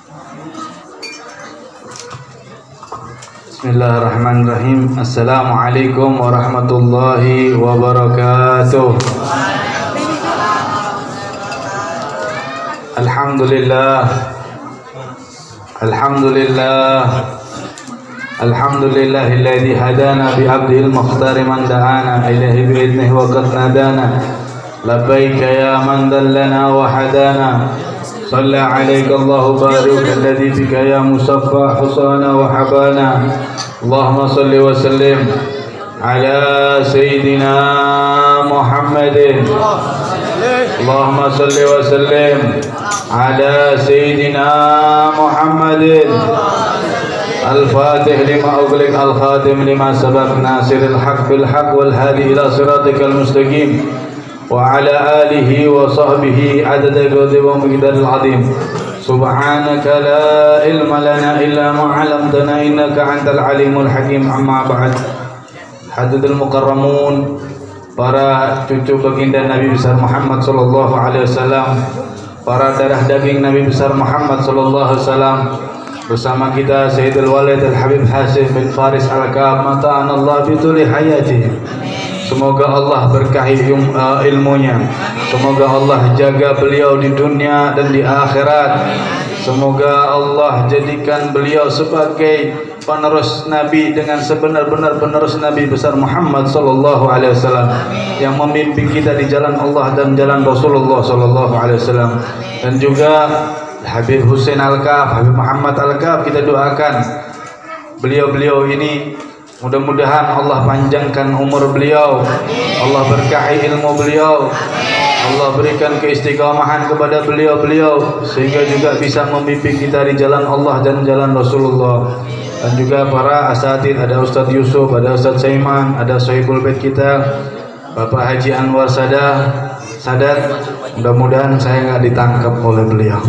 Bismillahirrahmanirrahim. Assalamualaikum warahmatullahi wabarakatuh. Alhamdulillah. Alhamdulillah. Alhamdulillahilladzi hadana bi 'abdil mukhtar man da'ana ilaihi bi idnihi wa qad nadana. Labbaika ya man dallana wa hadana. صلى عليك الله بارك الذي بك يا مصفى حصانا وحبانا. اللهم صل وسلم على سيدنا محمد. اللهم صل وسلم على سيدنا محمد الفاتح لما أغلق الخاتم لما سبق ناصر الحق بالحق والهادي إلى صراطك المستقيم وعلى آله وصحبه عدد قدر ومقدار العظيم. سبحانك لا علم لنا إلا ما علمتنا إنك أنت العليم الحكيم. أما بعد. Hadirin mukarramun, para cucu baginda Nabi besar Muhammad sallallahu alaihi wasallam, para darah daging Nabi besar Muhammad sallallahu alaihi wasallam, bersama kita Sayyidul Walid Al-Habib Hasim bin Faris Al-Kab, mata'an Allah bituli hayati. Semoga Allah berkahi ilmunya. Semoga Allah jaga beliau di dunia dan di akhirat. Semoga Allah jadikan beliau sebagai penerus Nabi dengan sebenar-benar penerus Nabi besar Muhammad sallallahu alaihi wasallam yang memimpin kita di jalan Allah dan jalan Rasulullah sallallahu alaihi wasallam. Dan juga Habib Husain Al-Kaf, Habib Muhammad Al-Kaf, kita doakan beliau-beliau ini mudah-mudahan Allah panjangkan umur beliau, Allah berkahi ilmu beliau, Allah berikan keistiqomahan kepada beliau-beliau sehingga juga bisa memimpin kita di jalan Allah dan jalan Rasulullah. Dan juga para asatid, ada Ustadz Yusuf, ada Ustadz Saiman, ada Sohibul Bait kita Bapak Haji Anwar Sadat. Mudah-mudahan saya nggak ditangkap oleh beliau.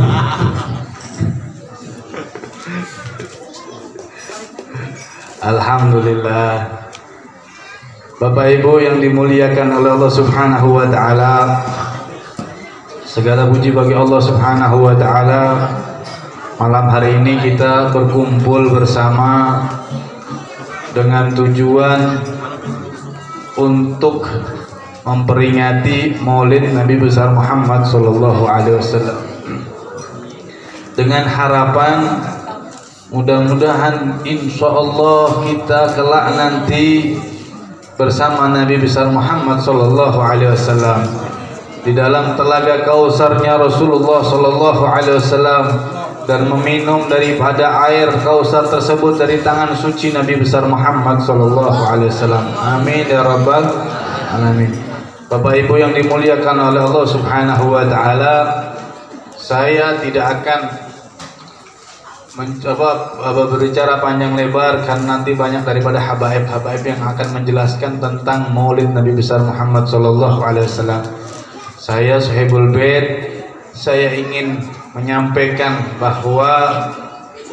Alhamdulillah. Bapak Ibu yang dimuliakan oleh Allah Subhanahu wa taala, segala puji bagi Allah Subhanahu wa taala. Malam hari ini kita berkumpul bersama dengan tujuan untuk memperingati Maulid Nabi besar Muhammad sallallahu alaihi wasallam, dengan harapan mudah-mudahan insya Allah kita kelak nanti bersama Nabi besar Muhammad sallallahu alaihi wasallam di dalam telaga Kausarnya Rasulullah sallallahu alaihi wasallam dan meminum daripada air Kausar tersebut dari tangan suci Nabi besar Muhammad sallallahu alaihi wasallam. Amin ya rabbal alamin. Bapak Ibu yang dimuliakan oleh Allah Subhanahu wa taala, saya tidak akan mencoba berbicara panjang lebar karena nanti banyak daripada habaib-habaib yang akan menjelaskan tentang Maulid Nabi besar Muhammad sallallahu alaihi wasallam. Saya Sohibul Bait, saya ingin menyampaikan bahwa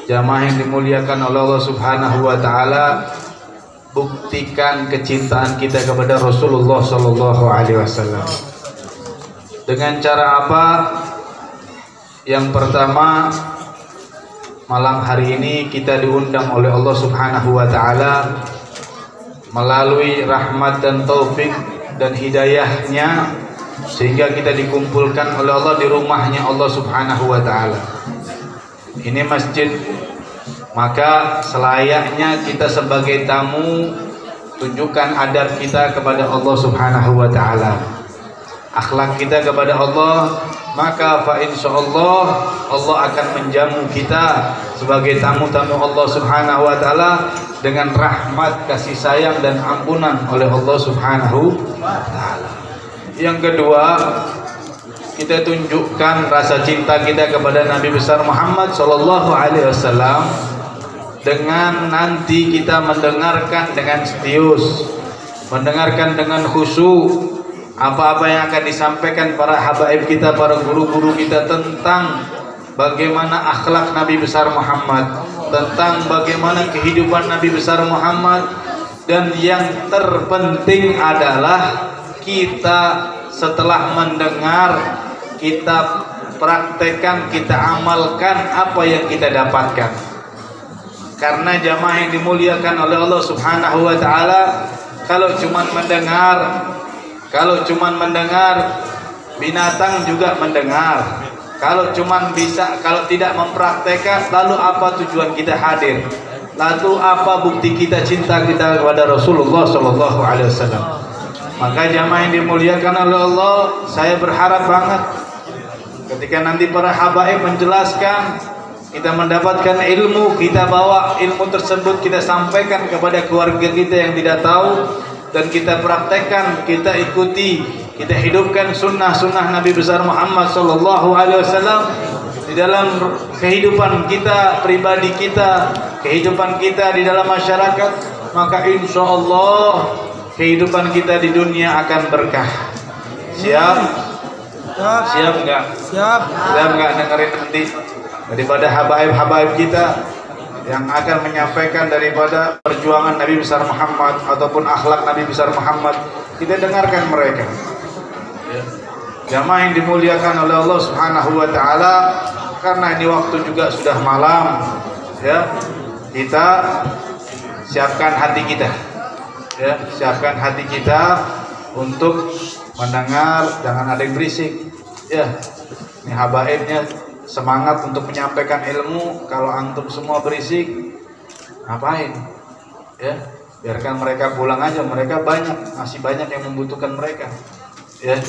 jamaah yang dimuliakan oleh Allah Subhanahu wa taala, buktikan kecintaan kita kepada Rasulullah sallallahu alaihi wasallam. Dengan cara apa? Yang pertama, malam hari ini kita diundang oleh Allah Subhanahu wa taala melalui rahmat dan taufik dan hidayahnya sehingga kita dikumpulkan oleh Allah di rumahnya Allah Subhanahu wa taala. Ini masjid, maka selayaknya kita sebagai tamu tunjukkan adab kita kepada Allah Subhanahu wa taala, akhlak kita kepada Allah, maka fa insyaallah Allah akan menjamu kita sebagai tamu-tamu Allah Subhanahu wa taala dengan rahmat, kasih sayang dan ampunan oleh Allah Subhanahu wa taala. Yang kedua, kita tunjukkan rasa cinta kita kepada Nabi besar Muhammad sallallahu alaihi wasallam dengan nanti kita mendengarkan dengan serius, mendengarkan dengan khusyuk apa-apa yang akan disampaikan para habaib kita, para guru-guru kita tentang bagaimana akhlak Nabi besar Muhammad, tentang bagaimana kehidupan Nabi besar Muhammad. Dan yang terpenting adalah kita setelah mendengar, kita praktekkan, kita amalkan apa yang kita dapatkan. Karena jamaah yang dimuliakan oleh Allah Subhanahu wa taala, kalau cuman mendengar, binatang juga mendengar. Kalau tidak mempraktekkan, lalu apa tujuan kita hadir? Lalu apa bukti kita cinta kita kepada Rasulullah sallallahu alaihi wasallam? Maka jamaah yang dimuliakan oleh Allah, saya berharap banget ketika nanti para habaib menjelaskan, kita mendapatkan ilmu, kita bawa ilmu tersebut, kita sampaikan kepada keluarga kita yang tidak tahu, dan kita praktekkan, kita ikuti, kita hidupkan sunnah-sunnah Nabi besar Muhammad sallallahu alaihi wasallam di dalam kehidupan kita pribadi kita, kehidupan kita di dalam masyarakat, maka insya Allah kehidupan kita di dunia akan berkah. Siap? Siap enggak? Siap enggak dengerin nanti daripada habaib-habaib kita yang akan menyampaikan daripada perjuangan Nabi besar Muhammad ataupun akhlak Nabi besar Muhammad, kita dengarkan mereka. Ya. Jamaah yang dimuliakan oleh Allah Subhanahu wa taala, karena ini waktu juga sudah malam, ya. Kita siapkan hati kita. Ya, siapkan hati kita untuk mendengar, jangan ada yang berisik. Ya. Ini habaibnya semangat untuk menyampaikan ilmu. Kalau antum semua berisik, ngapain? Ya, biarkan mereka pulang aja. Mereka masih banyak yang membutuhkan mereka. Ya,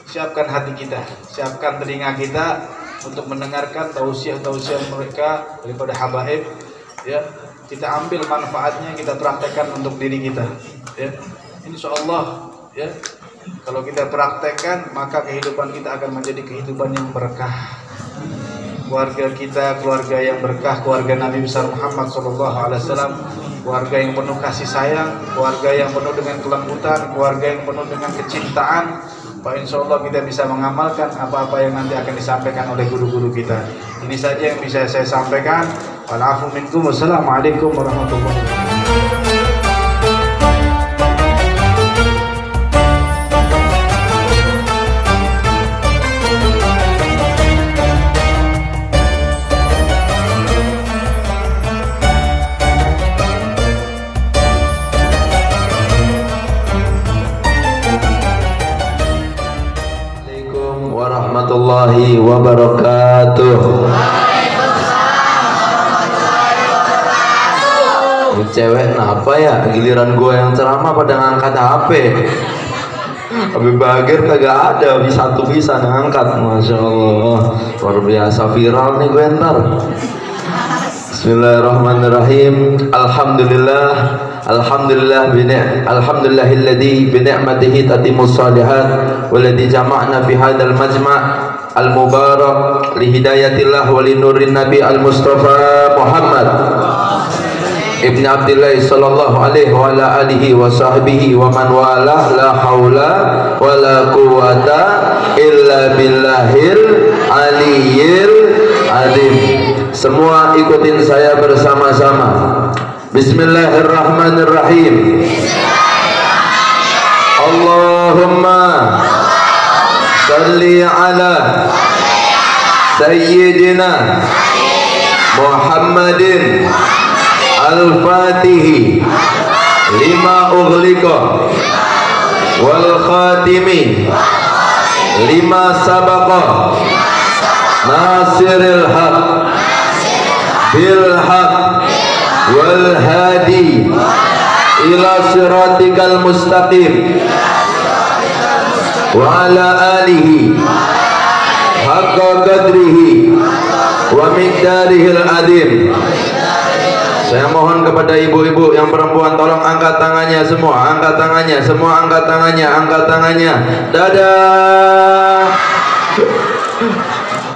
siapkan hati kita, siapkan telinga kita untuk mendengarkan tausiah-tausiah mereka daripada habaib. Ya, kita ambil manfaatnya, kita praktekkan untuk diri kita. Ya, insya Allah. Ya, kalau kita praktekkan, maka kehidupan kita akan menjadi kehidupan yang berkah. Keluarga kita, keluarga yang berkah, keluarga Nabi besar Muhammad SAW, keluarga yang penuh kasih sayang, keluarga yang penuh dengan kelembutan, keluarga yang penuh dengan kecintaan. Pak, insya Allah kita bisa mengamalkan apa-apa yang nanti akan disampaikan oleh guru-guru kita. Ini saja yang bisa saya sampaikan. Wa'alaikum minkum. Wassalamualaikum warahmatullahi wabarakatuh. Warahmatullahi wabarakatuh. Ini cewek kenapa ya? Giliran gue yang ceramah pada ngangkat HP. Habib Bagir kagak ada, bisa ngangkat. Masya Allah, luar biasa, viral nih gue ntar. Bismillahirrahmanirrahim. Alhamdulillahilladzi bi ni'matihi tatimmus shalihat walladzi jama'na fi hadzal majma' al-mubarak li hidayatillah wa li nurin nabi al-mustafa Muhammad ibn Abdillah sallallahu alaihi wa ala alihi wa sahbihi wa man wala, la haula wa la quwata illa billahil aliyyil azim. Semua ikutin saya bersama-sama. Bismillahirrahmanirrahim. Allahumma salli ala Sayyidina Muhammadin al-Fatihi lima ughliqa wal khatimi lima sabaqa nasiril haq bil haq wal hadi ila siratikal mustaqim wa ala alihi haqqa qadrihi wa miqdarihil azim. Saya mohon kepada ibu-ibu yang perempuan, tolong angkat tangannya semua, angkat tangannya semua, angkat tangannya. Dadah.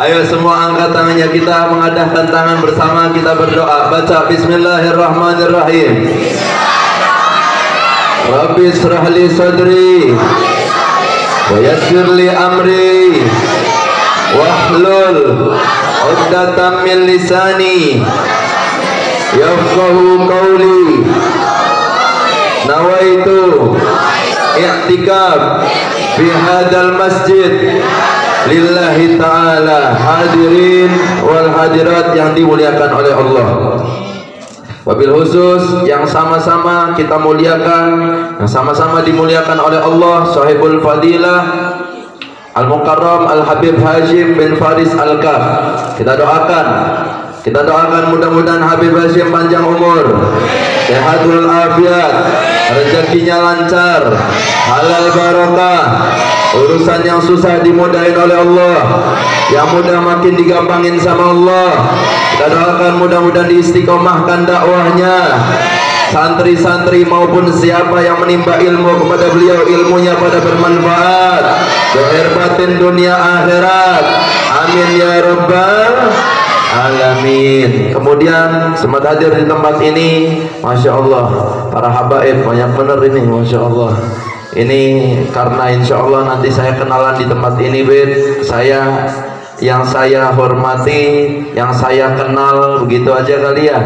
Ayo semua angkat tangannya, kita mengadahkan tangan bersama, kita berdoa. Baca Bismillahirrahmanirrahim. Rabbi israh li sadri wa yassir li amri wahlul 'uqdatam min lisani yafqahu qawli. Nawaitu i'tikaf fi hadzal masjid lillahi ta'ala, hadirin wal hadirat yang dimuliakan oleh Allah. Wabil khusus yang sama-sama kita muliakan, yang sama-sama dimuliakan oleh Allah, sahibul fadilah Al-Mukarram Al-Habib Hashim bin Faris Al-Kaf. Kita doakan mudah-mudahan Habib Hashim panjang umur, sehatul afiat, rezekinya lancar, halal barokah, urusan yang susah dimudahin oleh Allah, yang mudah makin digampangin sama Allah. Kita doakan mudah-mudahan diistiqomahkan dakwahnya, santri-santri maupun siapa yang menimba ilmu kepada beliau, ilmunya pada bermanfaat zahir batin dunia akhirat, amin ya rabbal alamin. Kemudian sempat hadir di tempat ini, masya Allah, para habaib banyak bener ini, masya Allah. Ini karena insya Allah nanti saya kenalan di tempat ini, yang saya hormati, yang saya kenal, begitu aja kali ya.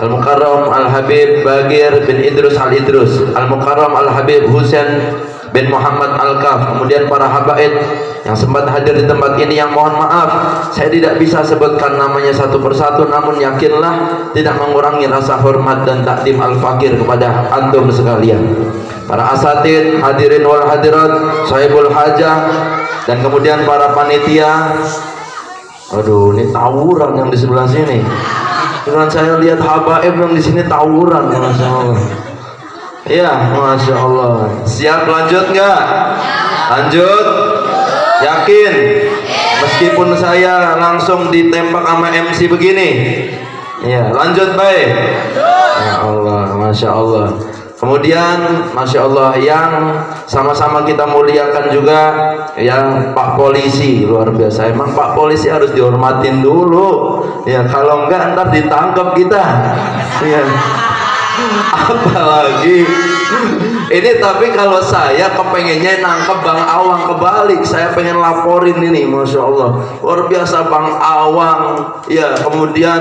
Al-Mukarram Al-Habib Bagir bin Idrus Al-Idrus, Al-Mukarram Al-Habib Husain bin Muhammad Al-Kaf. Kemudian para habaib yang sempat hadir di tempat ini, yang mohon maaf saya tidak bisa sebutkan namanya satu persatu, namun yakinlah tidak mengurangi rasa hormat dan takdim al-fakir kepada antum sekalian, para asatid, hadirin wal hadirat, sahibul hajah, dan kemudian para panitia. Aduh, ini tawuran yang di sebelah sini. Dengan saya lihat habaib yang di sini tawuran, masya Allah. Ya, masya Allah. Siap lanjut nggak? Lanjut. Yakin? Meskipun saya langsung ditembak sama MC begini. Ya, lanjut baik. Ya Allah, masya Allah. Kemudian masya Allah yang sama-sama kita muliakan juga yang Pak Polisi, luar biasa. Emang Pak Polisi harus dihormatin dulu ya, kalau enggak ntar ditangkap kita ya. Apalagi ini, tapi kalau saya kepengennya nangkep Bang Awang, kebalik, saya pengen laporin ini, masya Allah, luar biasa Bang Awang ya. Kemudian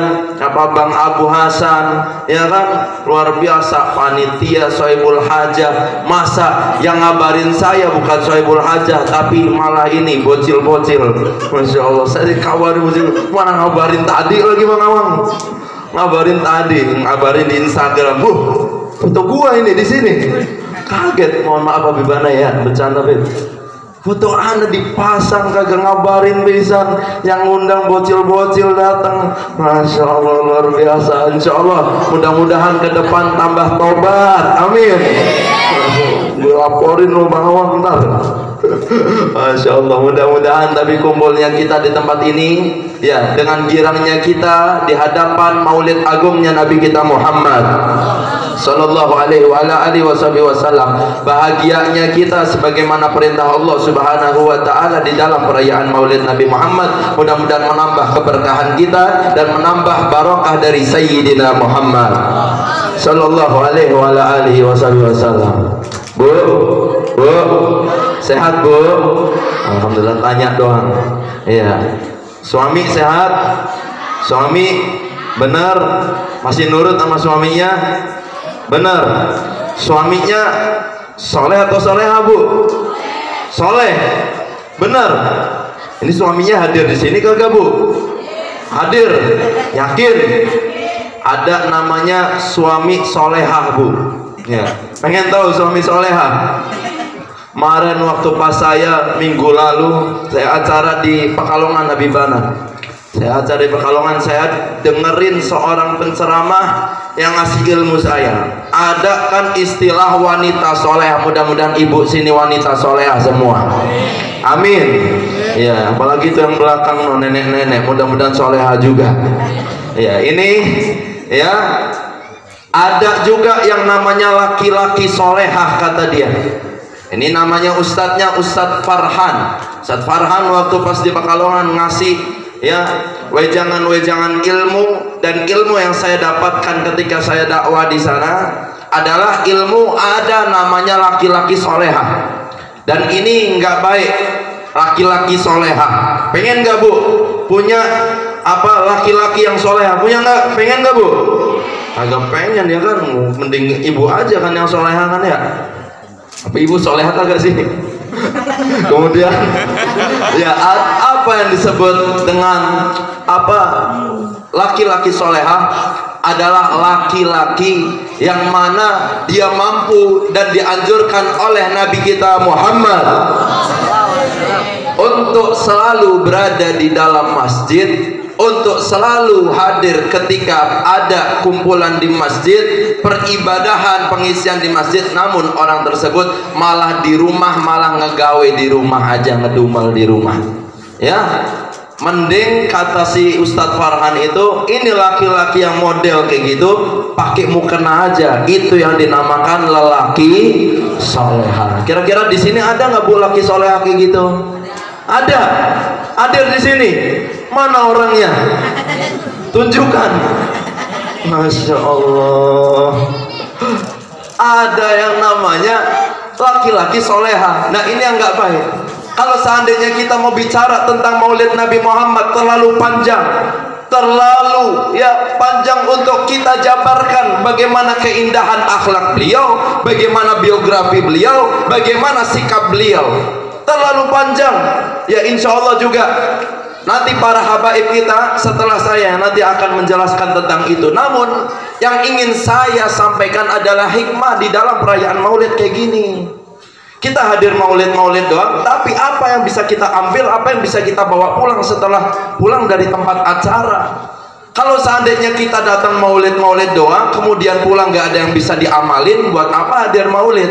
Bang Abu Hasan ya kan, luar biasa. Panitia Sohibul Hajah, masa yang ngabarin saya bukan Sohibul Hajah tapi malah ini bocil-bocil, masya Allah. Saya dikabarin bocil, mana ngabarin tadi lagi Bang Awang, ngabarin di Instagram, foto gua ini di sini. Kaget, mohon maaf Habibana ya, bercanda Bib. Foto anda dipasang kagak ngabarin pisan, yang ngundang bocil-bocil datang. Masya Allah, luar biasa. Insya Allah mudah-mudahan ke depan tambah tobat, amin. Gue laporin lo Bang Awang ntar. Masya Allah, mudah-mudahan tapi kumpulnya kita di tempat ini ya, dengan girangnya kita di hadapan maulid agungnya Nabi kita Muhammad sallallahu alaihi wasallam, bahagianya kita sebagaimana perintah Allah subhanahu wa ta'ala di dalam perayaan maulid Nabi Muhammad. Mudah-mudahan menambah keberkahan kita dan menambah barokah dari Sayyidina Muhammad sallallahu alaihi wasallam. Bu, sehat Bu? Alhamdulillah, tanya doang. Iya. Suami sehat? Suami benar? Masih nurut sama suaminya? Benar. Suaminya soleh atau soleha Bu? Soleh. Benar. Ini suaminya hadir di sini kagak Bu? Hadir. Yakin? Ada namanya suami solehah Bu. Ya. Pengen tahu suami soleha? Kemarin waktu pas saya minggu lalu saya acara di Pekalongan Habibana. Saya acara di Pekalongan, saya dengerin seorang penceramah yang ngasih ilmu saya. Ada kan istilah wanita soleha, mudah-mudahan ibu sini wanita soleha semua. Amin. Ya, apalagi itu yang belakang nenek-nenek, mudah-mudahan soleha juga. Ya, ini ya. Ada juga yang namanya laki-laki solehah, kata dia. Ini namanya ustadznya Ustadz Farhan. Ustadz Farhan waktu pas di Pekalongan ngasih ya wejangan-wejangan ilmu, dan ilmu yang saya dapatkan ketika saya dakwah di sana adalah ilmu ada namanya laki-laki solehah. Dan ini nggak baik, laki-laki solehah. Pengen nggak Bu punya apa laki-laki yang solehah? Punya nggak? Pengen nggak Bu? Agak pengen ya kan, mending ibu aja kan yang soleha kan ya. Apa ibu soleha kagak sih? Kemudian Ya, apa yang disebut dengan apa laki-laki solehah adalah laki-laki yang mana dia mampu dan dianjurkan oleh Nabi kita Muhammad untuk selalu berada di dalam masjid, untuk selalu hadir ketika ada kumpulan di masjid, peribadahan, pengisian di masjid, namun orang tersebut malah di rumah, malah ngegawe di rumah aja, ngedumel di rumah. Ya, mending kata si Ustadz Farhan itu, ini laki-laki yang model kayak gitu pakai mukena aja, itu yang dinamakan lelaki soleha. Kira-kira di sini ada nggak bu laki soleha kayak gitu? Ada, hadir di sini. Mana orangnya? Tunjukkan. Masya Allah. Ada yang namanya laki-laki soleha. Nah ini yang nggak baik. Kalau seandainya kita mau bicara tentang Maulid Nabi Muhammad terlalu panjang, terlalu ya panjang untuk kita jabarkan bagaimana keindahan akhlak beliau, bagaimana biografi beliau, bagaimana sikap beliau. Terlalu panjang. Ya insya Allah juga nanti para habaib kita setelah saya nanti akan menjelaskan tentang itu. Namun yang ingin saya sampaikan adalah hikmah di dalam perayaan Maulid kayak gini. Kita hadir maulid doang, tapi apa yang bisa kita ambil, apa yang bisa kita bawa pulang setelah pulang dari tempat acara? Kalau seandainya kita datang maulid doang, kemudian pulang gak ada yang bisa diamalin, buat apa hadir maulid?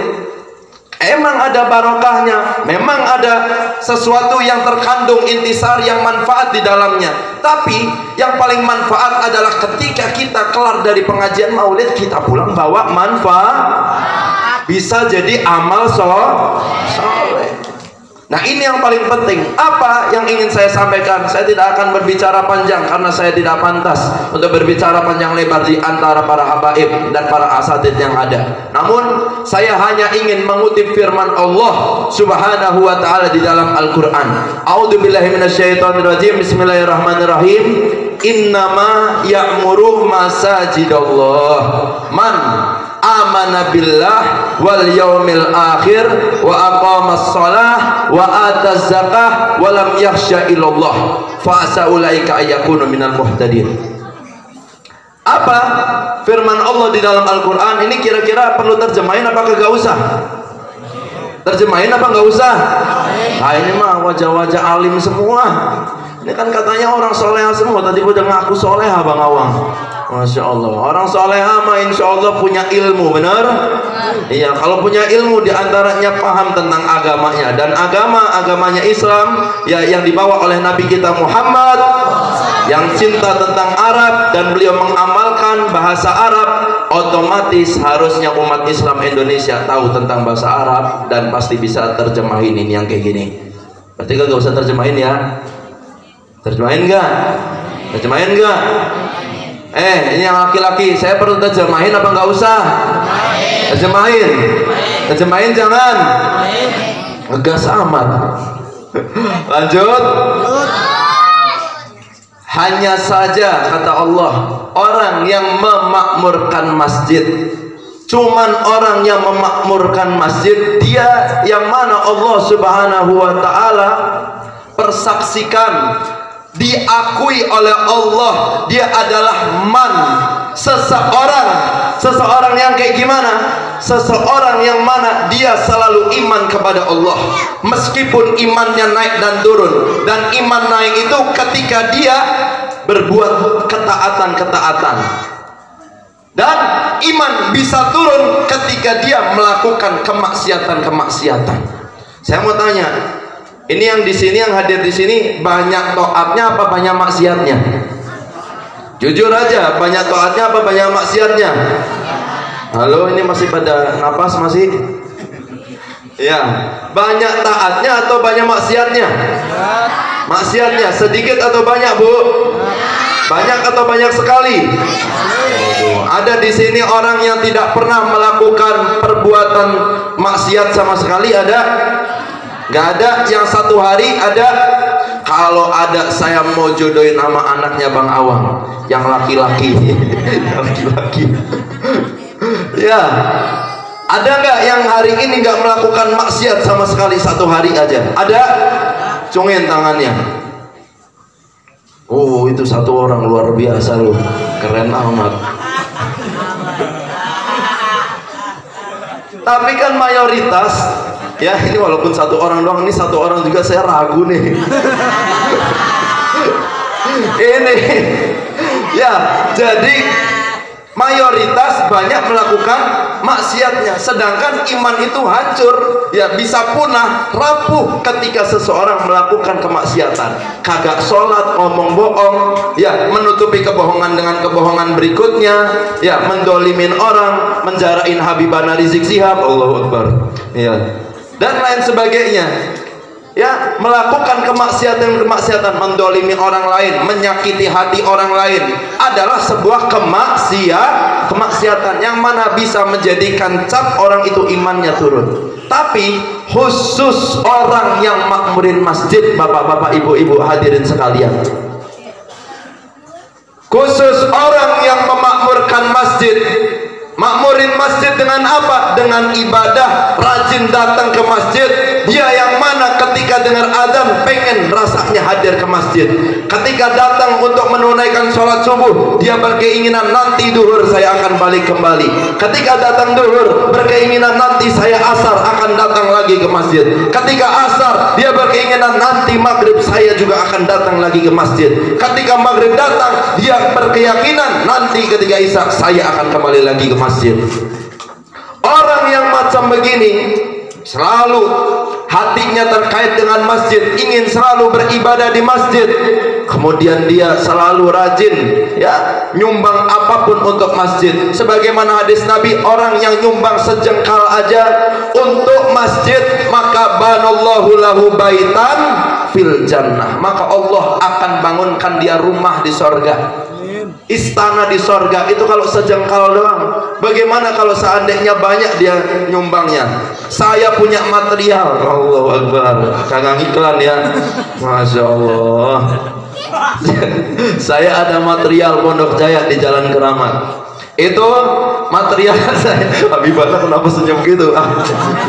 Emang ada barokahnya, memang ada sesuatu yang terkandung intisar yang manfaat di dalamnya. Tapi yang paling manfaat adalah ketika kita kelar dari pengajian maulid, kita pulang bawa manfaat, bisa jadi amal soleh. Nah ini yang paling penting. Apa yang ingin saya sampaikan? Saya tidak akan berbicara panjang karena saya tidak pantas untuk berbicara panjang lebar di antara para habaib dan para asatidz yang ada. Namun saya hanya ingin mengutip firman Allah Subhanahu wa taala di dalam Al-Qur'an. A'udzubillahi minasyaitonirrajim. Bismillahirrahmanirrahim. Innama ya'muru masajidallah man amana billah wal yaumil akhir wa aqamas shalah wa ataz zakah wa lam yakhsha illallah fa asaulaika ayakunu minal muhtadin. Apa firman Allah di dalam Al-Qur'an ini kira-kira perlu terjemahin apa enggak usah? Terjemahin apa enggak usah? Nah ini mah wajah-wajah alim semua. Ini kan katanya orang soleha semua. Tadi udah ngaku soleha Bang Awang. Masya Allah. Orang soleha mah insya Allah punya ilmu, benar? Iya, kalau punya ilmu diantaranya paham tentang agamanya. Dan agamanya Islam ya, yang dibawa oleh Nabi kita Muhammad, yang cinta tentang Arab dan beliau mengamalkan bahasa Arab. Otomatis harusnya umat Islam Indonesia tahu tentang bahasa Arab dan pasti bisa terjemahin ini yang kayak gini. Berarti gak usah terjemahin ya? Terjemahin enggak? Terjemahin enggak? Ini yang laki-laki, saya perlu terjemahin apa enggak usah? Terjemahin. Terjemahin jangan. Ngegas amat. Lanjut. Hanya saja kata Allah, orang yang memakmurkan masjid, cuman orang yang memakmurkan masjid, dia yang mana Allah Subhanahu wa taala persaksikan, diakui oleh Allah, dia adalah man, seseorang yang kayak gimana? Seseorang yang mana dia selalu iman kepada Allah, meskipun imannya naik dan turun. Dan iman naik itu ketika dia berbuat ketaatan, dan iman bisa turun ketika dia melakukan kemaksiatan. Saya mau tanya, ini yang di sini, yang hadir di sini, banyak taatnya apa banyak maksiatnya? Jujur aja, banyak taatnya apa banyak maksiatnya? Halo, ini masih pada napas masih? Ya, banyak taatnya atau banyak maksiatnya? Maksiatnya sedikit atau banyak, Bu? Banyak atau banyak sekali? Ada di sini orang yang tidak pernah melakukan perbuatan maksiat sama sekali, ada? Gak ada. Yang satu hari ada? Kalau ada, saya mau jodohin sama anaknya Bang Awang yang laki-laki. Laki-laki. Ya, ada nggak yang hari ini nggak melakukan maksiat sama sekali satu hari aja? Ada? acungin tangannya. Oh, itu satu orang luar biasa loh, keren amat. Tapi kan mayoritas, ya ini walaupun satu orang doang, ini satu orang juga saya ragu nih. Ini, ya jadi mayoritas banyak melakukan maksiatnya, sedangkan iman itu hancur, ya bisa punah, rapuh ketika seseorang melakukan kemaksiatan, kagak sholat, ngomong bohong, ya menutupi kebohongan dengan kebohongan berikutnya, ya mendolimin orang, menjarain Habibana Rizik Sihab, Allahu Akbar, ya dan lain sebagainya. Ya, melakukan kemaksiatan, mendolimi orang lain, menyakiti hati orang lain adalah sebuah kemaksiatan yang mana bisa menjadikan cap orang itu imannya turun. Tapi khusus orang yang makmurin masjid, bapak-bapak, ibu-ibu hadirin sekalian, khusus orang yang memakmurkan masjid. Makmurin masjid dengan apa? Dengan ibadah, rajin datang ke masjid. Dia yang mana ketika dengar azan pengen rasanya hadir ke masjid. Ketika datang untuk menunaikan sholat subuh, dia berkeinginan nanti duhur saya akan balik kembali. Ketika datang duhur, berkeinginan nanti saya asar akan datang lagi ke masjid. Ketika asar, dia berkeinginan nanti maghrib saya juga akan datang lagi ke masjid. Ketika maghrib datang, dia berkeyakinan nanti ketika isya saya akan kembali lagi ke masjid. Orang yang macam begini selalu hatinya terkait dengan masjid, ingin selalu beribadah di masjid, kemudian dia selalu rajin ya nyumbang apapun untuk masjid. Sebagaimana hadis Nabi, orang yang nyumbang sejengkal aja untuk masjid, maka banallahu lahu baitan fil jannah, maka Allah akan bangunkan dia rumah di sorga, istana di sorga. Itu kalau sejengkal doang. Bagaimana kalau seandainya banyak dia nyumbangnya? Saya punya material, Allahu Akbar, kagak iklan ya, Masya Allah. Saya ada material Pondok Jaya di Jalan Keramat. Itu material saya. Habibana kenapa senyum gitu?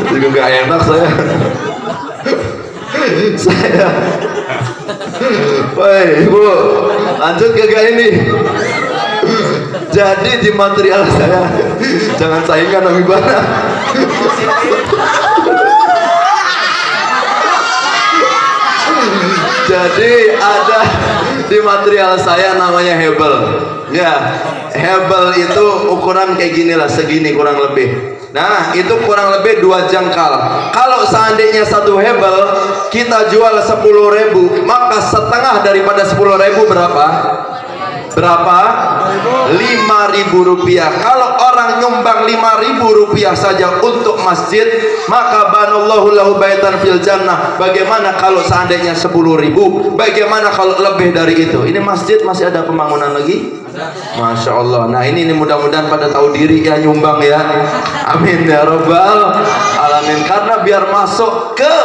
Juga gak enak saya. Woi ibu, lanjut kagak ini? Jadi di material saya, jangan saingkan Habibana. Jadi ada di material saya namanya hebel. Ya, hebel itu ukuran kayak gini lah, segini kurang lebih. Nah, itu kurang lebih 2 jengkal. Kalau seandainya satu hebel kita jual 10.000, maka setengah daripada 10.000 berapa? Berapa? 5.000 rupiah. Kalau orang nyumbang 5.000 rupiah saja untuk masjid, maka banallahu lahu baitan fil jannah. Bagaimana kalau seandainya 10.000? Bagaimana kalau lebih dari itu? Ini masjid masih ada pembangunan lagi? Masya Allah. Nah ini mudah-mudahan pada tahu diri ya, nyumbang ya. Amin ya rabbal alamin. Karena biar masuk ke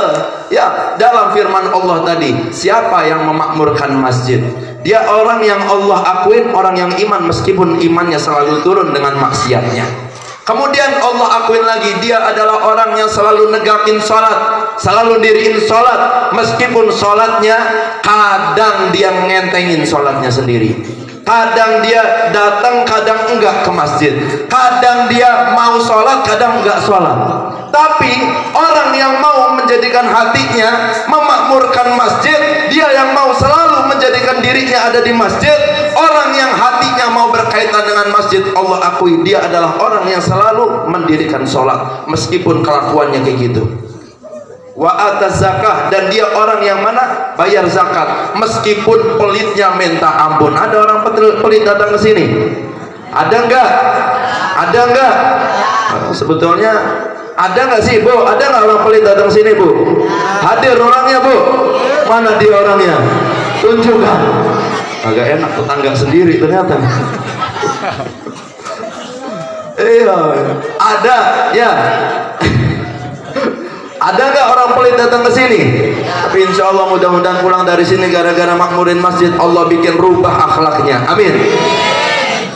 ya dalam firman Allah tadi, siapa yang memakmurkan masjid? Dia orang yang Allah akuin, orang yang iman meskipun imannya selalu turun dengan maksiatnya. Kemudian Allah akuin lagi, dia adalah orang yang selalu negakin sholat, selalu diriin sholat, meskipun sholatnya kadang dia ngentengin sholatnya sendiri. Kadang dia datang, kadang enggak ke masjid. Kadang dia mau sholat, kadang enggak sholat. Tapi orang yang mau menjadikan hatinya memakmurkan masjid, dia yang mau selalu menjadikan dirinya ada di masjid, orang yang hatinya mau berkaitan dengan masjid, Allah akui dia adalah orang yang selalu mendirikan sholat meskipun kelakuannya kayak gitu. Wa atas zakah, dan dia orang yang mana bayar zakat meskipun pelitnya minta ampun. Ada orang pelit datang ke sini? Ada enggak? Ada enggak? Sebetulnya ada enggak sih Bu? Ada enggak orang pelit datang ke sini Bu? Hadir orangnya Bu? Mana dia orangnya? Tunjukkan. Agak enak tetangga sendiri ternyata. Iya, ada ya. Ada nggak orang pelit datang ke sini? Tapi insya Allah mudah-mudahan pulang dari sini gara-gara makmurin masjid, Allah bikin rubah akhlaknya. Amin.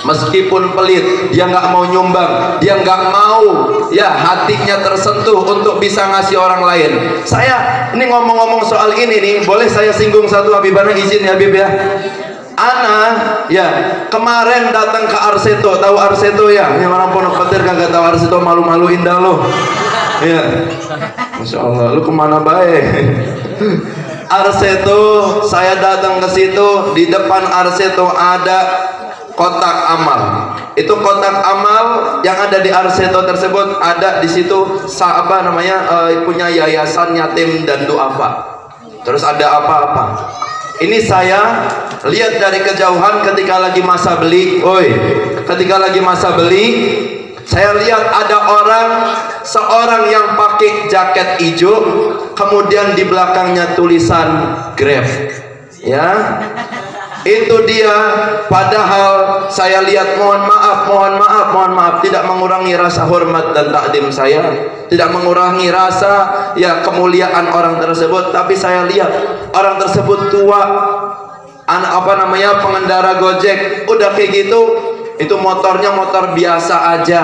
meskipun pelit, dia nggak mau nyumbang, dia nggak mau ya hatinya tersentuh untuk bisa ngasih orang lain. Saya ini ngomong-ngomong soal ini nih, boleh saya singgung satu, Habibana izin ya Habib ya. Ana ya kemarin datang ke Arseto, tahu Arseto ya? Yang orang Pondok Petir kagak tahu Arseto, malu-maluin dah lo. Ya, Masya Allah, lu kemana baik? Arseto, saya datang ke situ, di depan Arseto ada kotak amal. Itu kotak amal yang ada di Arseto tersebut, ada di situ apa namanya punya yayasan yatim dan duafa. Terus ada apa-apa. Ini saya lihat dari kejauhan ketika lagi masa beli. Ketika lagi masa beli, saya lihat ada seorang yang pakai jaket hijau, kemudian di belakangnya tulisan Grab. Ya. Itu dia, padahal saya lihat mohon maaf tidak mengurangi rasa hormat dan takdim saya, tidak mengurangi rasa ya kemuliaan orang tersebut, tapi saya lihat orang tersebut tua, pengendara Gojek, udah kayak gitu, itu motornya motor biasa aja,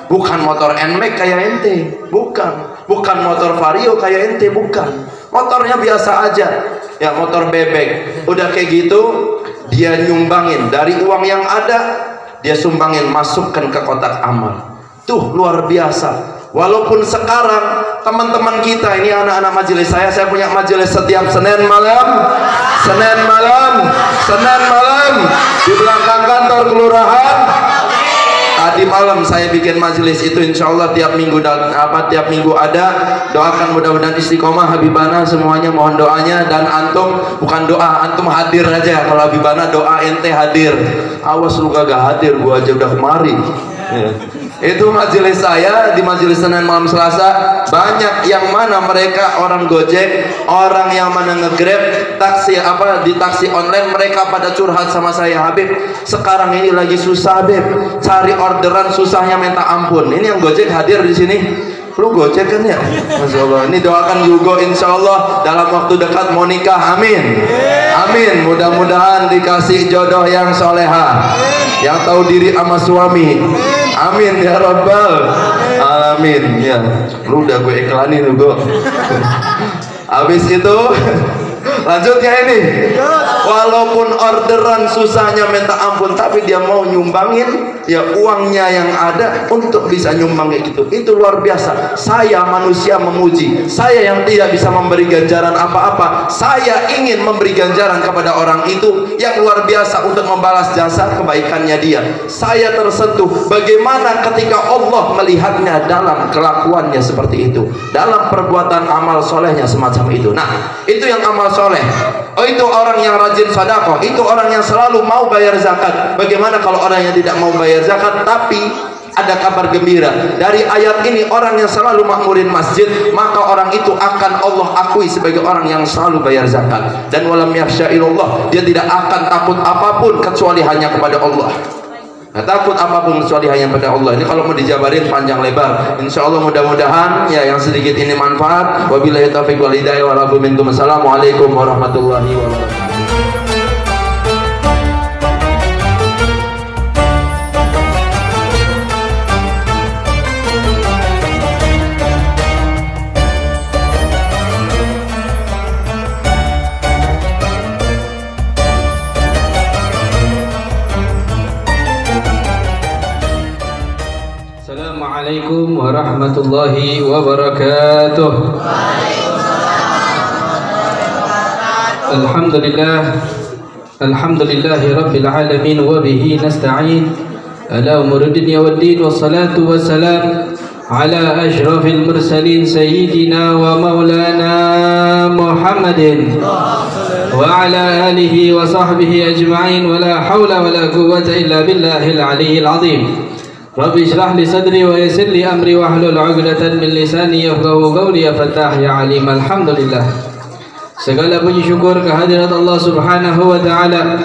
bukan motor NMAX kayak ente, bukan motor Vario kayak ente, bukan, motornya biasa aja, ya motor bebek, udah kayak gitu. Dia nyumbangin dari uang yang ada, dia sumbangin, masukkan ke kotak amal. Tuh luar biasa. Walaupun sekarang teman-teman kita ini, anak-anak majelis saya punya majelis setiap Senin malam di belakang kantor kelurahan. Tadi malam saya bikin majelis itu, insya Allah tiap minggu ada. Doakan mudah-mudahan istiqomah Habibana semuanya, mohon doanya. Dan antum bukan doa, antum hadir aja. Kalau Habibana doa, ente hadir. Awas lu kagak hadir, gua aja udah kemari ya. Itu majelis saya di majelis Senin malam Selasa. Banyak yang mana mereka orang Gojek, orang yang mana nge-Grab, di taksi online, mereka pada curhat sama saya, Habib sekarang ini lagi susah Habib, cari orderan susahnya minta ampun. Ini yang Gojek hadir di sini. Lu Gojek kan ya? Masya Allah. Ini doakan juga, insya Allah dalam waktu dekat mau nikah, amin. Amin. Mudah-mudahan dikasih jodoh yang soleha, yang tahu diri sama suami. Amin ya Rabbal Alamin. Ya, lu udah gue iklanin lu gue. Habis itu lanjutnya ini, walaupun orderan susahnya minta ampun, tapi dia mau nyumbangin ya uangnya yang ada untuk bisa nyumbang kayak gitu. Itu luar biasa. Saya manusia memuji, saya yang tidak bisa memberi ganjaran apa-apa, saya ingin memberi ganjaran kepada orang itu yang luar biasa untuk membalas jasa kebaikannya dia. Saya tersentuh bagaimana ketika Allah melihatnya dalam kelakuannya seperti itu, dalam perbuatan amal solehnya semacam itu. Nah, itu yang amal soleh. Oh, itu orang yang rajin sedekah, itu orang yang selalu mau bayar zakat. Bagaimana kalau orang yang tidak mau bayar zakat? Tapi ada kabar gembira dari ayat ini, orang yang selalu makmurin masjid, maka orang itu akan Allah akui sebagai orang yang selalu bayar zakat. Dan walam yakhsyaillallah, dia tidak akan takut apapun kecuali hanya kepada Allah. Nah, takut apapun kecuali hanya pada Allah. Ini kalau mau dijabarin panjang lebar. Insya Allah mudah-mudahan ya yang sedikit ini manfaat. Wabillahi taufiq wal hidayah wa lakum minkum. Assalamualaikum warahmatullahi wabarakatuh. Assalamualaikum warahmatullahi wabarakatuh. Alhamdulillahi rabbil alamin wa bihi nasta'in ala umuri dunya waddin, wassalatu wassalam ala asyrafil mursalin sayyidina wa maulana Muhammadin wa ala alihi wa sahbihi ajma'in, wa la hawla wa la quwwata illa billahil aliyyil azim. Rabbi shrah li sadri wa yassir li amri wa hlul 'uqdatan min lisani yafqahu qawli. Ya Fattah ya Alim. Alhamdulillah, segala puji syukur kehadirat Allah Subhanahu wa taala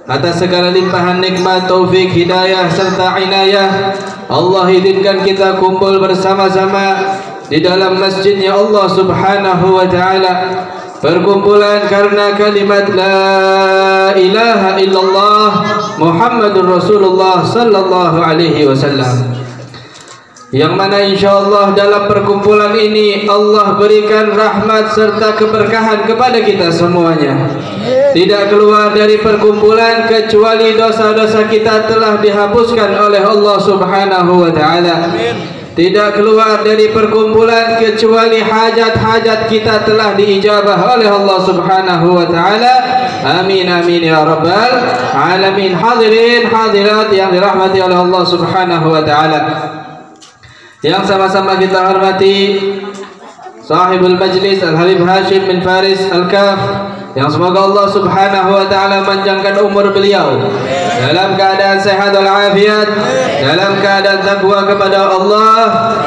atas segala limpahan nikmat, taufik, hidayah serta inayah. Allah izinkan kita kumpul bersama-sama di dalam masjidnya Allah Subhanahu wa taala perkumpulan karena kalimat la ilaha illallah Muhammadur Rasulullah sallallahu alaihi wasallam, yang mana insyaallah dalam perkumpulan ini Allah berikan rahmat serta keberkahan kepada kita semuanya. Tidak keluar dari perkumpulan kecuali dosa-dosa kita telah dihapuskan oleh Allah Subhanahu wa taala. Tidak keluar dari perkumpulan kecuali hajat-hajat kita telah diijabah oleh Allah Subhanahu wa taala. Amin amin ya rabbal alamin. Hadirin hadirat yang dirahmati oleh Allah Subhanahu wa taala, yang sama-sama kita hormati sahibul majlis Al-Habib Hashim bin Faris Al-Kaf, yang semoga Allah Subhanahu wa taala panjangkan umur beliau dalam keadaan sehat walafiat, dalam keadaan takwa kepada Allah,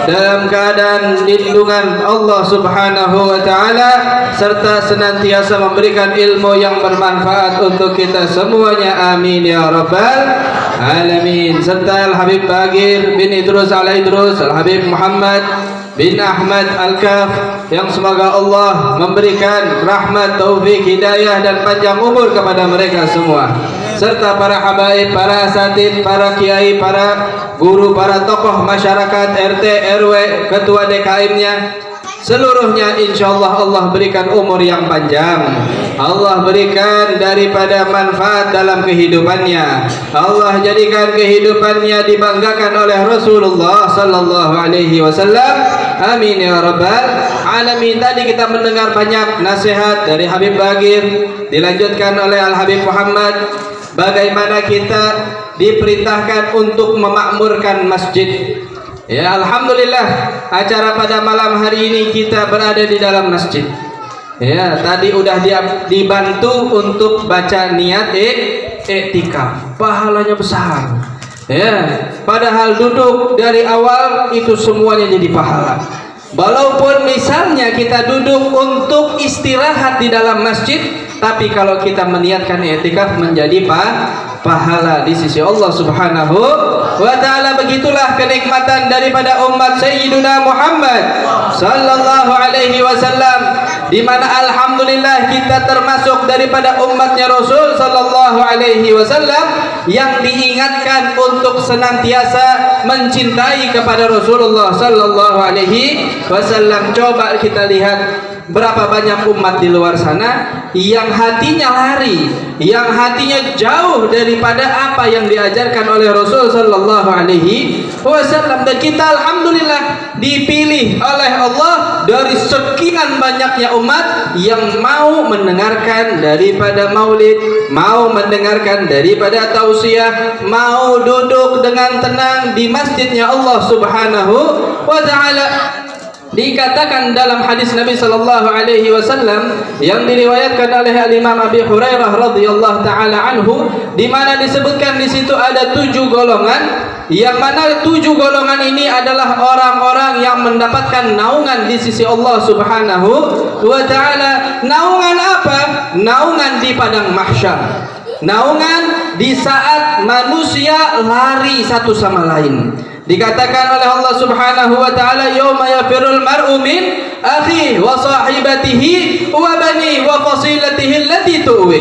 dalam keadaan lindungan Allah Subhanahu wa taala, serta senantiasa memberikan ilmu yang bermanfaat untuk kita semuanya. Amin ya rabbal alamin. Serta Al-Habib Bagir bin Idrus Al-Idrus, Al-Habib Muhammad bin Ahmad Al-Kaf, yang semoga Allah memberikan rahmat, taufik, hidayah dan panjang umur kepada mereka semua, serta para habaib, para asatid, para kiai, para guru, para tokoh masyarakat, RT, RW, ketua DKM-nya, seluruhnya insyaallah Allah berikan umur yang panjang, Allah berikan daripada manfaat dalam kehidupannya, Allah jadikan kehidupannya dibanggakan oleh Rasulullah sallallahu alaihi wasallam. Amin ya rabbal alamin. Tadi kita mendengar banyak nasihat dari Habib Bagir, dilanjutkan oleh Al-Habib Muhammad, bagaimana kita diperintahkan untuk memakmurkan masjid. Ya, alhamdulillah acara pada malam hari ini kita berada di dalam masjid. Ya, tadi udah dibantu untuk baca niat iktikaf. Pahalanya besar. Ya, padahal duduk dari awal itu semuanya jadi pahala. Walaupun misalnya kita duduk untuk istirahat di dalam masjid, tapi kalau kita meniatkan i'tikaf menjadi pahala di sisi Allah Subhanahu wa taala. Begitulah kenikmatan daripada umat Sayyiduna Muhammad sallallahu alaihi wasallam, di mana alhamdulillah kita termasuk daripada umatnya Rasul sallallahu alaihi wasallam yang diingatkan untuk senantiasa mencintai kepada Rasulullah sallallahu alaihi wasallam. Coba kita lihat berapa banyak umat di luar sana yang hatinya lari, yang hatinya jauh daripada apa yang diajarkan oleh Rasul sallallahu alaihi wasallam. Dan kita alhamdulillah dipilih oleh Allah dari sekian banyaknya umat yang mau mendengarkan daripada maulid, mau mendengarkan daripada tausiah, mau duduk dengan tenang di masjidnya Allah Subhanahu wa taala. Dikatakan dalam hadis Nabi sallallahu alaihi wasallam yang diriwayatkan oleh Imam Abi Hurairah radhiyallahu taala anhu, di mana disebutkan di situ ada 7 golongan, yang mana 7 golongan ini adalah orang-orang yang mendapatkan naungan di sisi Allah Subhanahu wa taala. Naungan apa? Naungan di padang mahsyar. Naungan di saat manusia lari satu sama lain. Dikatakan oleh Allah Subhanahu wa taala, yauma yafirul mar'u min akhihi wa sahibatihi wa bani wa fasilatihi allati tu'wi.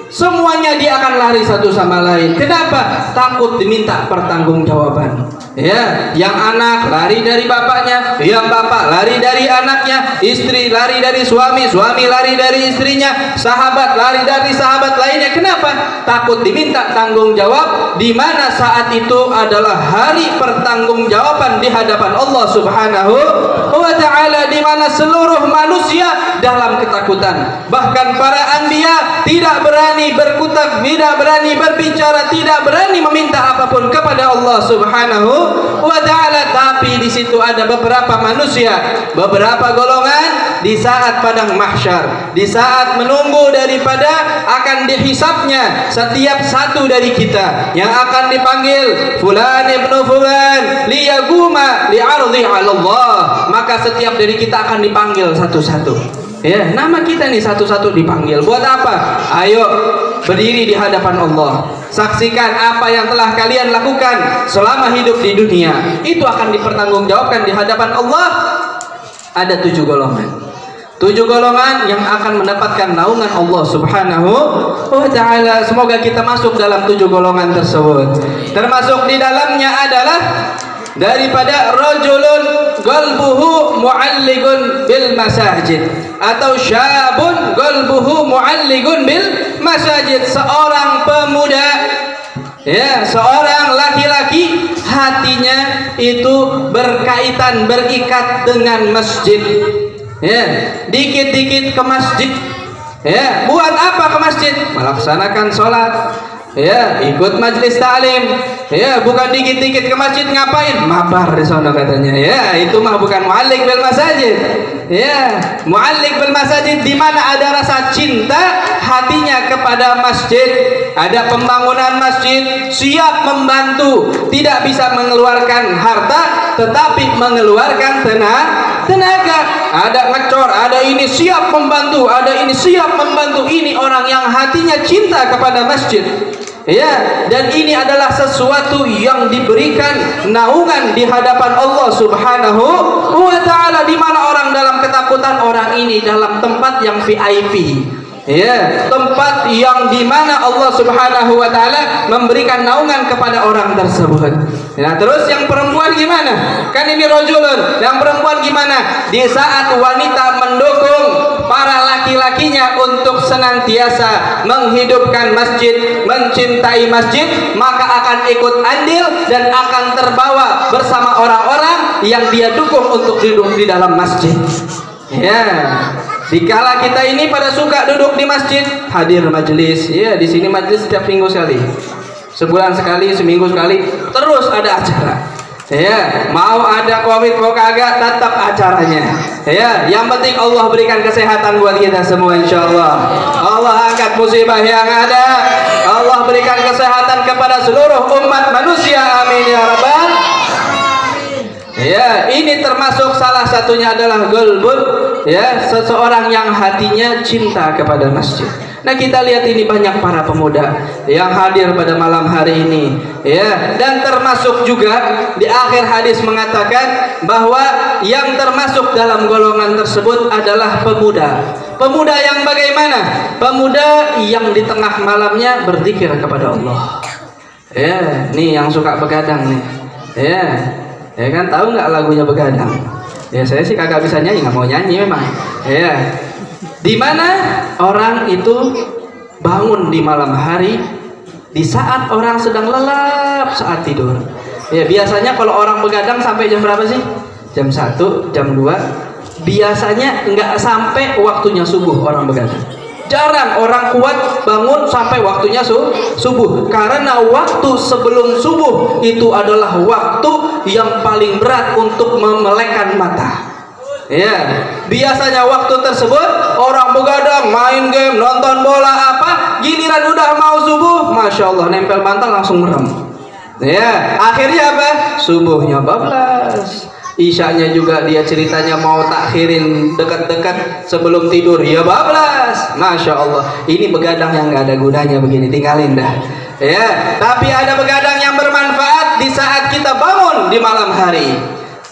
Semuanya dia akan lari satu sama lain. Kenapa? Takut diminta pertanggungjawaban. Ya, yang anak lari dari bapaknya, yang bapak lari dari anaknya, istri lari dari suami, suami lari dari istrinya, sahabat lari dari sahabat lainnya. Kenapa? Takut diminta tanggung jawab, di mana saat itu adalah hari pertanggungjawaban di hadapan Allah Subhanahu wa taala, di mana seluruh manusia dalam ketakutan. Bahkan para anbiya tidak berani berkutat, tidak berani berbicara, tidak berani meminta apapun kepada Allah Subhanahu wa taala. Tapi di situ ada beberapa manusia, beberapa golongan di saat padang mahsyar, di saat menunggu daripada akan dihisapnya setiap satu dari kita, yang akan dipanggil fulan ibnu fulan liyaguma li'ardhi 'ala Allah. Maka setiap dari kita akan dipanggil satu-satu. Ya, nama kita nih satu-satu dipanggil. Buat apa? Ayo berdiri di hadapan Allah. Saksikan apa yang telah kalian lakukan selama hidup di dunia. Itu akan dipertanggungjawabkan di hadapan Allah. Ada 7 golongan. 7 golongan yang akan mendapatkan naungan Allah Subhanahu wa ta'ala. Semoga kita masuk dalam 7 golongan tersebut. Termasuk di dalamnya adalah daripada rajulun qalbuhu mu'alliqun bil masajid, atau syabun qalbuhu mu'alliqun bil masajid, seorang pemuda, ya, seorang laki-laki hatinya itu berkaitan, berikat dengan masjid. Ya, dikit-dikit ke masjid. Ya, buat apa ke masjid? Melaksanakan sholat. Ya, ikut majelis ta'lim. Ya, bukan dikit-dikit ke masjid ngapain? Mabar di sana katanya. Ya, itu mah bukan mu'alliq bil masajid. Ya, mu'alliq bil masajid di mana ada rasa cinta hatinya kepada masjid. Ada pembangunan masjid, siap membantu, tidak bisa mengeluarkan harta tetapi mengeluarkan tenaga. Ada ngecor, ada ini siap membantu, ada ini siap membantu. Ini orang yang hatinya cinta kepada masjid. Ya, dan ini adalah sesuatu yang diberikan naungan di hadapan Allah Subhanahu wa ta'ala, di mana orang dalam ketakutan, orang ini dalam tempat yang VIP. Ya, tempat yang dimana Allah Subhanahu wa ta'ala memberikan naungan kepada orang tersebut. Nah, terus yang perempuan gimana? Kan ini rajulun. Yang perempuan gimana? Di saat wanita mendukung para laki-lakinya untuk senantiasa menghidupkan masjid, mencintai masjid, maka akan ikut andil dan akan terbawa bersama orang-orang yang dia dukung untuk duduk di dalam masjid. Ya, dikala kita ini pada suka duduk di masjid, hadir majelis. Ya, di sini majelis setiap minggu sekali, sebulan sekali, seminggu sekali, terus ada acara. Ya, mau ada covid mau kagak, tetap acaranya. Ya, yang penting Allah berikan kesehatan buat kita semua, insyaallah. Allah angkat musibah yang ada. Allah berikan kesehatan kepada seluruh umat manusia. Amin ya rabbal. Ya, ini termasuk salah satunya adalah golbun, ya, seseorang yang hatinya cinta kepada masjid. Nah, kita lihat ini banyak para pemuda yang hadir pada malam hari ini, ya, dan termasuk juga di akhir hadis mengatakan bahwa yang termasuk dalam golongan tersebut adalah pemuda. Pemuda yang bagaimana? Pemuda yang di tengah malamnya berzikir kepada Allah. Ya, nih yang suka begadang nih. Ya. Ya kan, tahu nggak lagunya begadang? Ya, saya sih kagak bisa nyanyi, nggak mau nyanyi memang. Ya, di mana orang itu bangun di malam hari, di saat orang sedang lelap saat tidur. Ya, biasanya kalau orang begadang sampai jam berapa sih? Jam 1, jam 2. Biasanya nggak sampai waktunya subuh orang begadang. Jarang orang kuat bangun sampai waktunya subuh, karena waktu sebelum subuh itu adalah waktu yang paling berat untuk memelekkan mata. Ya, biasanya waktu tersebut orang begadang, main game, nonton bola apa, giliran udah mau subuh, masya Allah, nempel bantal langsung merem. Ya, akhirnya apa? Subuhnya bablas. Isyanya juga dia ceritanya mau takhirin dekat-dekat sebelum tidur, ya bablas. Masya Allah, ini begadang yang nggak ada gunanya begini, tinggalin dah. Ya, tapi ada begadang yang bermanfaat di saat kita bangun di malam hari.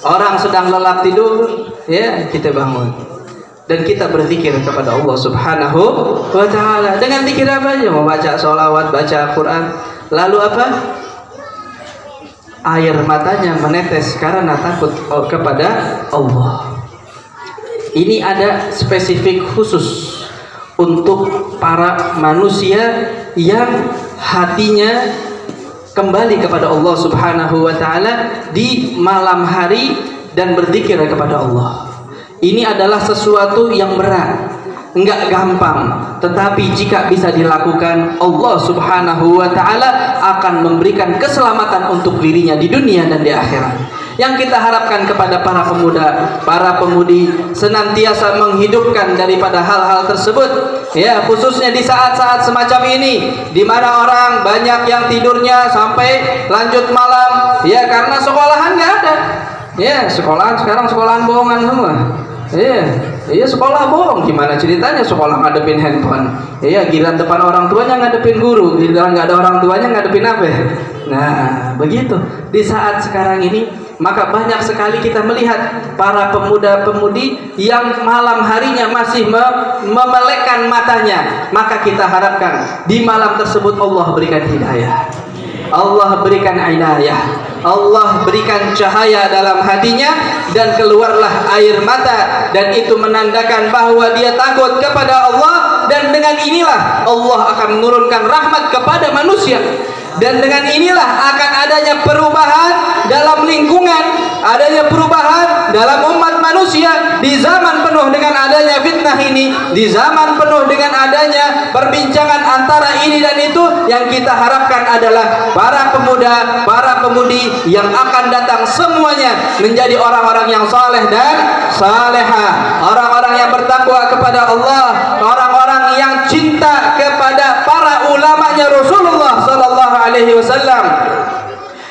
Orang sedang lelap tidur, ya, kita bangun dan kita berzikir kepada Allah Subhanahu wa ta'ala. Dengan zikir apa aja? Mau baca sholawat, baca Quran, lalu apa? Air matanya menetes karena takut kepada Allah. Ini ada spesifik khusus untuk para manusia yang hatinya kembali kepada Allah Subhanahu wa ta'ala di malam hari dan berzikir kepada Allah. Ini adalah sesuatu yang berat, enggak gampang, tetapi jika bisa dilakukan, Allah Subhanahu wa ta'ala akan memberikan keselamatan untuk dirinya di dunia dan di akhirat. Yang kita harapkan kepada para pemuda, para pemudi, senantiasa menghidupkan daripada hal-hal tersebut, ya, khususnya di saat-saat semacam ini, di mana orang banyak yang tidurnya sampai lanjut malam, ya, karena sekolahan nggak ada. Ya, sekolahan sekarang sekolahan bohongan semua. Ya, Iya, sekolah bohong. Gimana ceritanya sekolah ngadepin handphone? Iya, giliran depan orang tuanya ngadepin guru, giliran nggak ada orang tuanya ngadepin apa? Nah, begitu. Di saat sekarang ini, maka banyak sekali kita melihat para pemuda-pemudi yang malam harinya masih memelekkan matanya. Maka kita harapkan di malam tersebut Allah berikan hidayah, Allah berikan hidayah, Allah berikan cahaya dalam hatinya, dan keluarlah air mata, dan itu menandakan bahwa dia takut kepada Allah, dan dengan inilah Allah akan menurunkan rahmat kepada manusia, dan dengan inilah akan adanya perubahan dalam lingkungan, adanya perubahan dalam umat manusia di zaman penuh dengan adanya fitnah ini, di zaman penuh dengan adanya perbincangan antara ini dan itu. Yang kita harapkan adalah para pemuda, para pemudi yang akan datang semuanya menjadi orang-orang yang saleh dan salehah, orang-orang yang bertakwa kepada Allah, orang-orang yang cinta kepada para ulamanya Rasulullah sallallahu alaihi wasallam,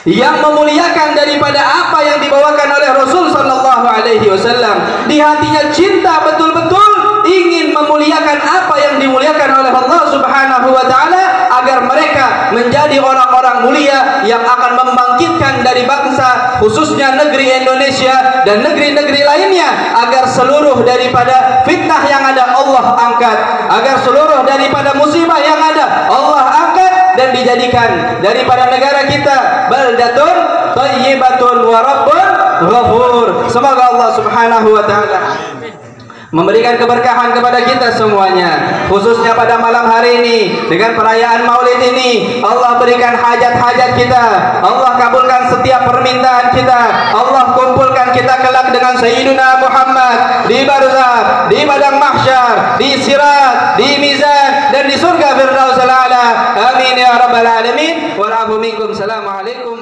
yang memuliakan daripada apa yang dibawakan oleh Rasul sallallahu alaihi wasallam. Di hatinya cinta betul-betul ingin memuliakan apa yang dimuliakan oleh Allah Subhanahu wa taala, agar mereka menjadi orang-orang mulia yang akan membangkitkan dari bangsa, khususnya negeri Indonesia dan negeri-negeri lainnya, agar seluruh daripada fitnah yang ada Allah angkat, agar seluruh daripada musibah yang ada Allah angkat, dan dijadikan daripada negara kita baldatun thayyibatun wa rabbun ghafur. Semoga Allah Subhanahu wa taala memberikan keberkahan kepada kita semuanya, khususnya pada malam hari ini dengan perayaan Maulid ini. Allah berikan hajat-hajat kita, Allah kabulkan setiap permintaan kita, Allah kumpulkan kita kelak dengan Sayyidina Muhammad di barzakh, di padang mahsyar, di sirat, di mizan, dan di surga Firdaus al-A'la. Amin ya rabbal alamin. Wa minkum. Assalamualaikum